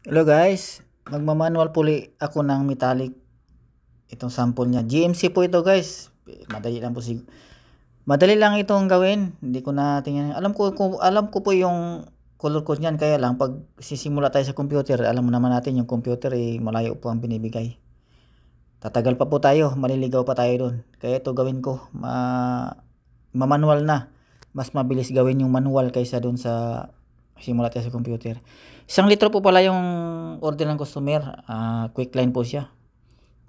Hello guys, magmamanual puli ako ng metallic. Itong sample niya. GMC po ito guys. Madali lang itong gawin. Hindi ko na tingnan. Alam ko po yung color code niyan, kaya lang pag sisimula tayo sa computer, alam mo naman natin yung computer malayo po ang binibigay. Tatagal pa po tayo, maliligaw pa tayo doon. Kaya ito gawin ko, manual na. Mas mabilis gawin yung manual kaysa doon sa simula tayo sa computer. 1 litro po pala yung order ng customer. Quick line po siya.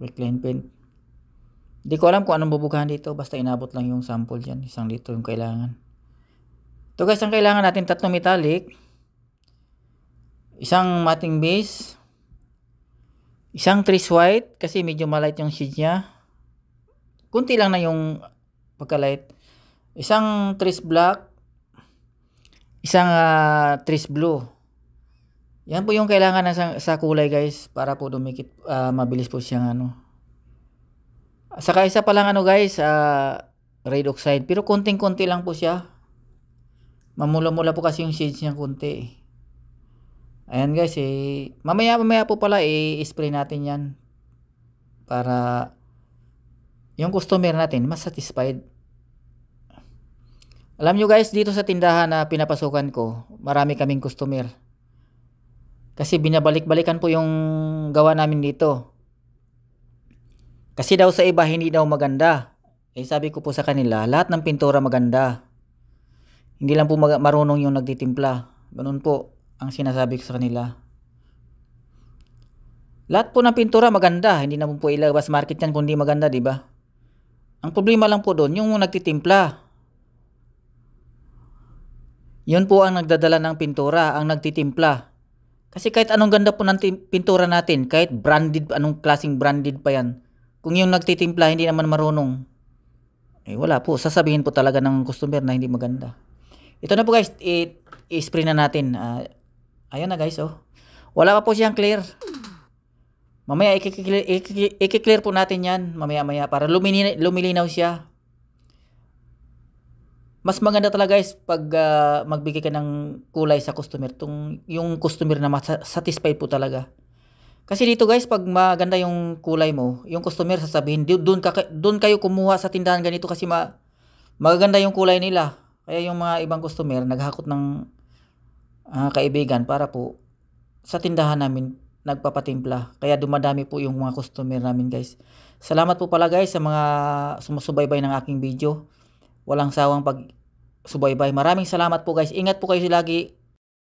Quick line pen. Hindi ko alam kung anong bubugahan dito. Basta inabot lang yung sample dyan. 1 litro yung kailangan. Ito guys, ang kailangan natin 3 metallic. Isang mating base. Isang trace white. Kasi medyo malight yung shade niya. Kunti lang na yung pagka-light. Isang trace black. Isang trace blue. Yan po yung kailangan sa kulay guys, para po dumikit, mabilis po siyang Saka isa pa lang guys, red oxide, pero konting-konti lang po siya. Mamula-mula po kasi yung shades niya konti. Ayan guys, mamaya po pala i-spray natin yan para yung customer natin mas satisfied. Alam nyo guys, dito sa tindahan na pinapasukan ko, marami kaming customer. Kasi binabalik-balikan po yung gawa namin dito. Kasi daw sa iba hindi daw maganda. Sabi ko po sa kanila, lahat ng pintura maganda. Hindi lang po marunong yung nagtitimpla. Ganun po ang sinasabi ko sa kanila. Lahat po ng pintura maganda. Hindi na po ilabas market yan kung di maganda, di ba? Ang problema lang po doon, yung nagtitimpla. Yun po ang nagdadala ng pintura, ang nagtitimpla. Kasi kahit anong ganda po ng pintura natin, kahit branded, anong klaseng branded pa yan, kung yung nagtitimpla hindi naman marunong, wala po. Sasabihin po talaga ng customer na hindi maganda. Ito na po guys, i-spray na natin. Ayan na guys, oh. Wala pa po siyang clear. Mamaya i-clear po natin yan, mamaya para lumilinaw siya. Mas maganda talaga guys pag magbigay ka ng kulay sa customer, yung customer na satisfied po talaga. Kasi dito guys, pag maganda yung kulay mo, yung customer sasabihin, doon kayo kumuha sa tindahan ganito kasi magaganda yung kulay nila. Kaya yung mga ibang customer naghakot ng kaibigan para po sa tindahan namin nagpapatimpla. Kaya dumadami po yung mga customer namin guys. Salamat po pala guys sa mga sumusubaybay ng aking video. Walang sawang pag subaybay. Maraming salamat po guys. Ingat po kayo lagi.